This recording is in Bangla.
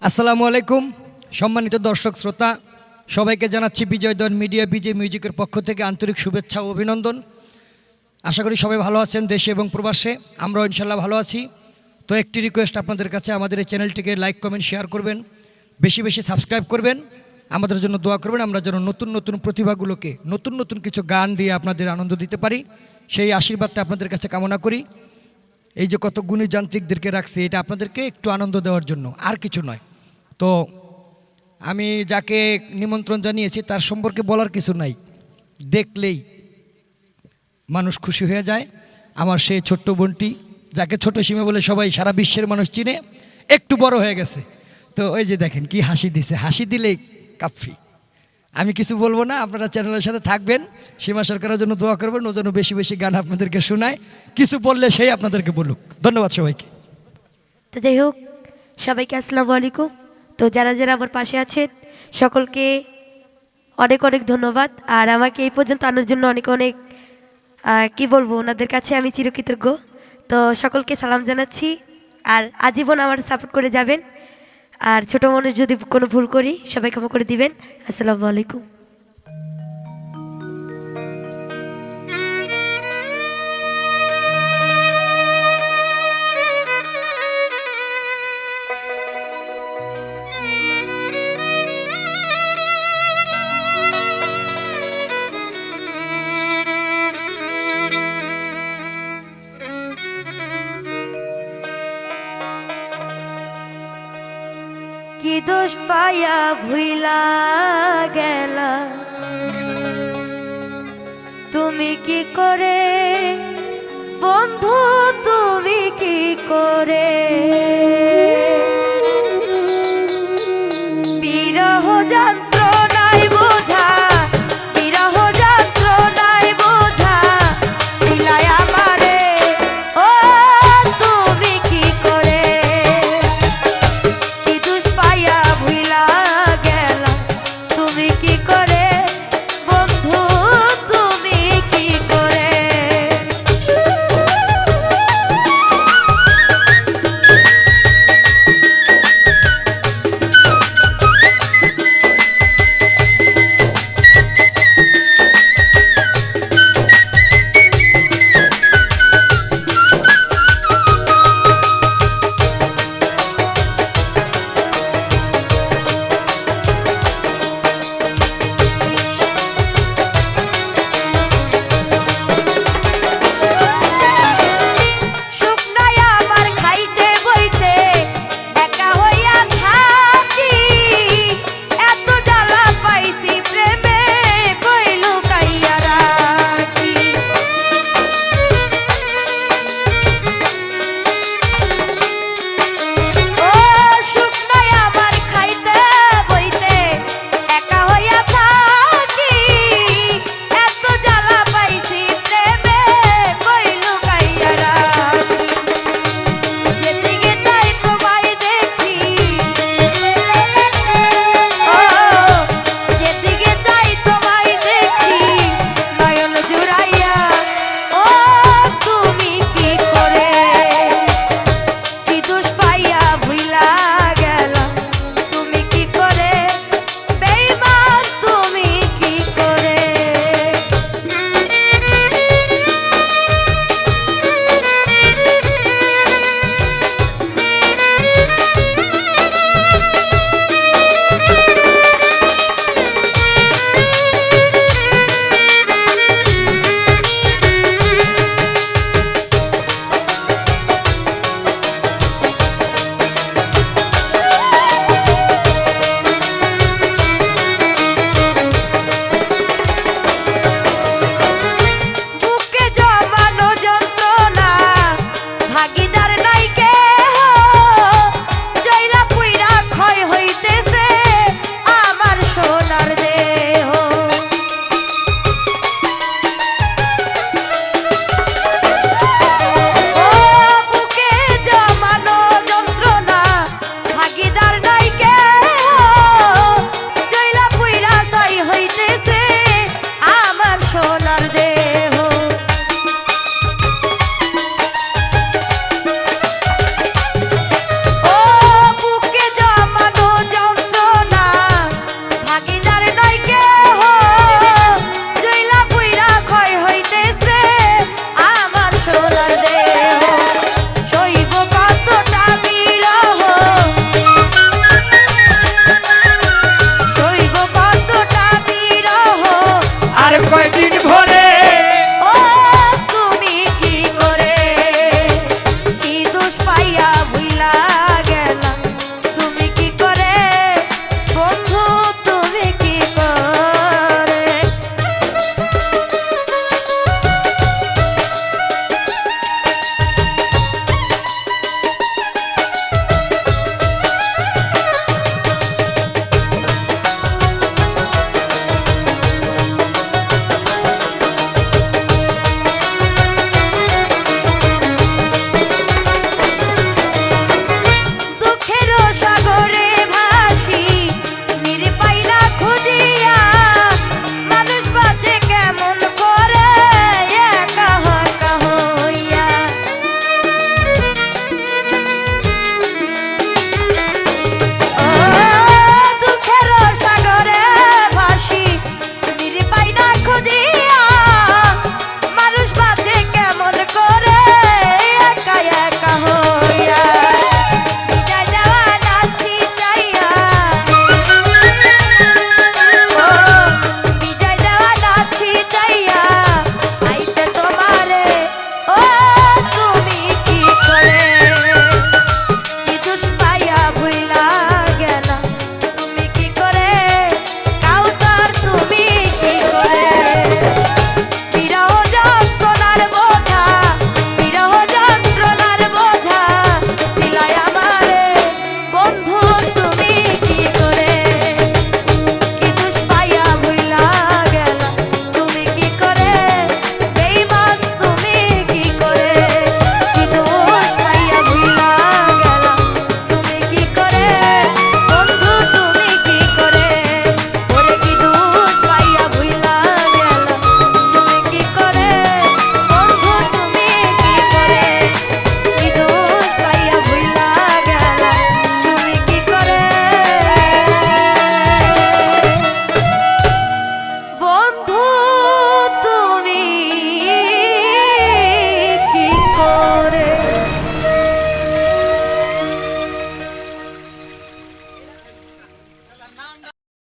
আসসালামু আলাইকুম সম্মানিত দর্শক শ্রোতা, সবাইকে জানাচ্ছি বিজয়দন মিডিয়া বিজয় মিউজিকের পক্ষ থেকে আন্তরিক শুভেচ্ছা ও অভিনন্দন। আশা করি সবাই ভালো আছেন দেশে এবং প্রবাসে, আমরাও ইনশাল্লাহ ভালো আছি। তো একটি রিকোয়েস্ট আপনাদের কাছে, আমাদের এই চ্যানেলটিকে লাইক কমেন্ট শেয়ার করবেন, বেশি বেশি সাবস্ক্রাইব করবেন, আমাদের জন্য দোয়া করবেন। আমরা যেন নতুন নতুন প্রতিভাগুলোকে নতুন নতুন কিছু গান দিয়ে আপনাদের আনন্দ দিতে পারি, সেই আশীর্বাদটা আপনাদের কাছে কামনা করি। এই যে কত গুণী যান্ত্রিকদেরকে রাখছি, এটা আপনাদেরকে একটু আনন্দ দেওয়ার জন্য, আর কিছু নয়। তো আমি যাকে নিমন্ত্রণ জানিয়েছি তার সম্পর্কে বলার কিছু নাই, দেখলেই মানুষ খুশি হয়ে যায়। আমার সেই ছোট্ট বোনটি, যাকে ছোট সীমা বলে সবাই সারা বিশ্বের মানুষ চিনে, একটু বড় হয়ে গেছে। তো ওই যে দেখেন কি হাসি দিছে, হাসি দিলেই কাফি। আমি কিছু বলবো না, আপনারা চ্যানেলের সাথে থাকবেন, সীমা সরকারের জন্য দোয়া করবেন, ও যেন বেশি বেশি গান আপনাদেরকে শোনায়, কিছু বললে সেই আপনাদেরকে বলুক। ধন্যবাদ সবাইকে। তো যাই হোক, সবাইকে আসসালামু আলাইকুম। তো যারা যারা আমার পাশে আছেন সকলকে অনেক অনেক ধন্যবাদ। আর আমাকে এই পর্যন্ত আনার জন্য অনেক অনেক কি বলবো, ওনাদের কাছে আমি চিরকৃতজ্ঞ। তো সকলকে সালাম জানাচ্ছি, আর আজীবন আমার সাপোর্ট করে যাবেন। আর ছোটো মানুষ যদি কোনো ভুল করি সবাই ক্ষমা করে দিবেন। আসসালামু আলাইকুম। কি দোষ পায়া ভুইলা গেলা তুমি কি করে বন্ধু, তুমি কি করে